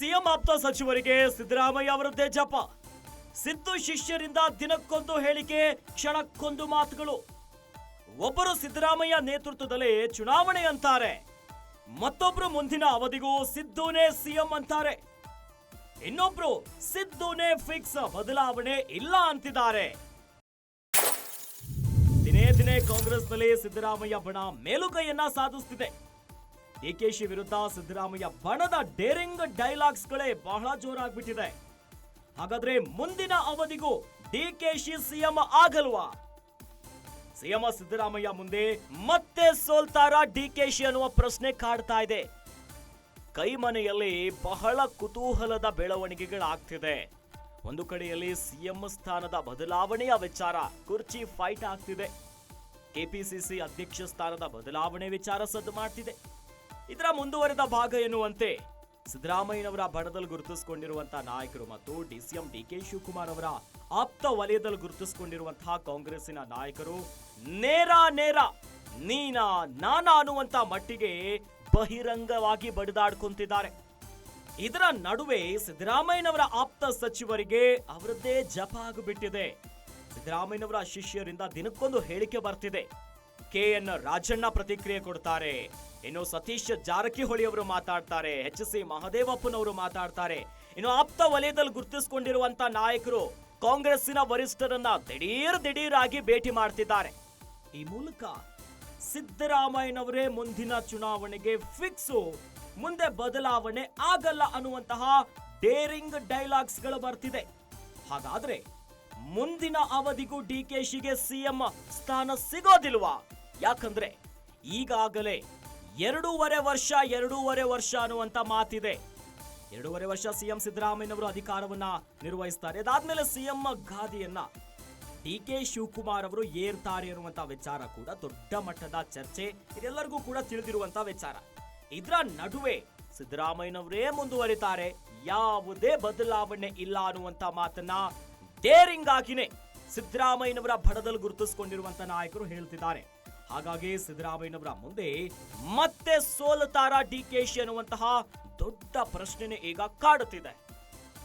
CM ಆಪ್ತ ಸಚಿವರಿಗೆ ಸಿದ್ದರಾಮಯ್ಯ ಅವರದ್ದೇ ಜಪ. ಸಿದ್ದು ಶಿಷ್ಯರಿಂದ ದಿನಕ್ಕೊಂದು ಹೇಳಿಕೆ, ಕ್ಷಣಕ್ಕೊಂದು ಮಾತುಗಳು. ಒಬ್ಬರು ಸಿದ್ದರಾಮಯ್ಯ ನೇತೃತ್ವದಲ್ಲಿ ಚುನಾವಣೆ ಅಂತಾರೆ, ಮತ್ತೊಬ್ರು ಮುಂದಿನ ಅವಧಿಗೂ ಸಿದ್ದುನೇ ಸಿಎಂ ಅಂತಾರೆ, ಇನ್ನೊಬ್ರು ಸಿದ್ದುನೇ ಫಿಕ್ಸ್, ಬದಲಾವಣೆ ಇಲ್ಲ ಅಂತಿದ್ದಾರೆ. ದಿನೇ ದಿನೇ ಕಾಂಗ್ರೆಸ್ನಲ್ಲಿ ಸಿದ್ದರಾಮಯ್ಯ ಬಣ ಮೇಲುಗೈಯನ್ನ ಸಾಧಿಸುತ್ತಿದೆ. ಡಿಕೆಶಿ ವಿರುದ್ಧ ಸಿದ್ದರಾಮಯ್ಯ ಬಣದ ಡೇರಿಂಗ್ ಡೈಲಾಗ್ಸ್ಗಳೇ ಬಹಳ ಜೋರಾಗ್ಬಿಟ್ಟಿದೆ. ಹಾಗಾದ್ರೆ ಮುಂದಿನ ಅವಧಿಗೂ ಡಿಕೆಶಿ ಸಿಎಂ ಆಗಲ್ವಾ? ಸಿಎಂ ಸಿದ್ದರಾಮಯ್ಯ ಮುಂದೆ ಮತ್ತೆ ಸೋಲ್ತಾರಾ ಡಿಕೆಶಿ ಅನ್ನುವ ಪ್ರಶ್ನೆ ಕಾಡ್ತಾ ಇದೆ. ಕೈಮನೆಯಲ್ಲಿ ಬಹಳ ಕುತೂಹಲದ ಬೆಳವಣಿಗೆಗಳಾಗ್ತಿದೆ. ಒಂದು ಕಡೆಯಲ್ಲಿ ಸಿಎಂ ಸ್ಥಾನದ ಬದಲಾವಣೆಯ ವಿಚಾರ, ಕುರ್ಚಿ ಫೈಟ್ ಆಗ್ತಿದೆ. ಕೆಪಿಸಿಸಿ ಅಧ್ಯಕ್ಷ ಸ್ಥಾನದ ಬದಲಾವಣೆ ವಿಚಾರ ಸದ್ದು ಮಾಡ್ತಿದೆ. ಇದರ ಮುಂದುವರೆದ ಭಾಗ ಎನ್ನುವಂತೆ ಸಿದ್ದರಾಮಯ್ಯನವರ ಬಣದಲ್ಲಿ ಗುರುತಿಸಿಕೊಂಡಿರುವಂತಹ ನಾಯಕರು ಮತ್ತು ಡಿಸಿಎಂ ಡಿಕೆ ಶಿವಕುಮಾರ್ ಅವರ ಆಪ್ತ ವಲಯದಲ್ಲಿ ಗುರುತಿಸಿಕೊಂಡಿರುವಂತಹ ಕಾಂಗ್ರೆಸ್ಸಿನ ನಾಯಕರು ನೇರ ನೀನಾ ನಾನಾ ಅನ್ನುವಂತ ಮಟ್ಟಿಗೆ ಬಹಿರಂಗವಾಗಿ ಬಡಿದಾಡ್ಕೊಂತಿದ್ದಾರೆ. ಇದರ ನಡುವೆ ಸಿದ್ದರಾಮಯ್ಯನವರ ಆಪ್ತ ಸಚಿವರಿಗೆ ಅವರದ್ದೇ ಜಪ ಆಗಿಬಿಟ್ಟಿದೆ. ಸಿದ್ದರಾಮಯ್ಯನವರ ಶಿಷ್ಯರಿಂದ ದಿನಕ್ಕೊಂದು ಹೇಳಿಕೆ ಬರ್ತಿದೆ. KN ರಾಜಣ್ಣ ಪ್ರತಿಕ್ರಿಯೆ ಕೊಡ್ತಾರೆ, ಇನ್ನು ಸತೀಶ್ ಜಾರಕಿಹೊಳಿ ಅವರು ಮಾತಾಡ್ತಾರೆ, HC ಮಹದೇವಪ್ಪನವರು ಮಾತಾಡ್ತಾರೆ. ಇನ್ನು ಆಪ್ತ ವಲಯದಲ್ಲಿ ಗುರುತಿಸಿಕೊಂಡಿರುವಂತ ನಾಯಕರು ಕಾಂಗ್ರೆಸ್ಸಿನ ವರಿಷ್ಠರನ್ನ ದಿಢೀರ್ ಆಗಿ ಭೇಟಿ ಮಾಡ್ತಿದ್ದಾರೆ. ಈ ಮೂಲಕ ಸಿದ್ದರಾಮಯ್ಯನವರೇ ಮುಂದಿನ ಚುನಾವಣೆಗೆ ಫಿಕ್ಸು, ಮುಂದೆ ಬದಲಾವಣೆ ಆಗಲ್ಲ ಅನ್ನುವಂತಹ ಡೇರಿಂಗ್ ಡೈಲಾಗ್ಸ್ ಗಳು ಬರ್ತಿದೆ. ಹಾಗಾದ್ರೆ ಮುಂದಿನ ಅವಧಿಗೂ ಡಿಕೆಶಿಗೆ ಸಿಎಂ ಸ್ಥಾನ ಸಿಗೋದಿಲ್ವಾ? ಯಾಕಂದ್ರೆ ಈಗಾಗಲೇ 2.5 ವರ್ಷ ಅನ್ನುವಂತ ಮಾತಿದೆ. 2.5 ವರ್ಷ ಸಿಎಂ ಸಿದ್ದರಾಮಯ್ಯನವರು ಅಧಿಕಾರವನ್ನ ನಿರ್ವಹಿಸ್ತಾರೆ. ಅದಾದ್ಮೇಲೆ ಸಿಎಂ ಗಾದಿಯನ್ನ ಡಿಕೆ ಶಿವಕುಮಾರ್ ಅವರು ಏರ್ತಾರೆ ಅನ್ನುವಂತ ವಿಚಾರ ಕೂಡ ದೊಡ್ಡ ಮಟ್ಟದ ಚರ್ಚೆ, ಇದೆಲ್ಲರಿಗೂ ಕೂಡ ತಿಳಿದಿರುವಂತ ವಿಚಾರ. ಇದರ ನಡುವೆ ಸಿದ್ದರಾಮಯ್ಯನವರೇ ಮುಂದುವರಿತಾರೆ, ಯಾವುದೇ ಬದಲಾವಣೆ ಇಲ್ಲ ಅನ್ನುವಂತ ಮಾತನ್ನ ಡೇರಿಂಗ್ ಆಗಿನೇ ಸಿದ್ದರಾಮಯ್ಯನವರ ಬಣದಲ್ಲಿ ಗುರುತಿಸಿಕೊಂಡಿರುವಂತ ನಾಯಕರು ಹೇಳ್ತಿದ್ದಾರೆ. ಹಾಗಾಗಿ ಸಿದ್ದರಾಮಯ್ಯನವರ ಮುಂದೆ ಮತ್ತೆ ಸೋಲುತ್ತಾರಾ ಡಿಕೆಶಿ ಅನ್ನುವಂತಹ ದೊಡ್ಡ ಪ್ರಶ್ನೆನೇ ಈಗ ಕಾಡುತ್ತಿದೆ.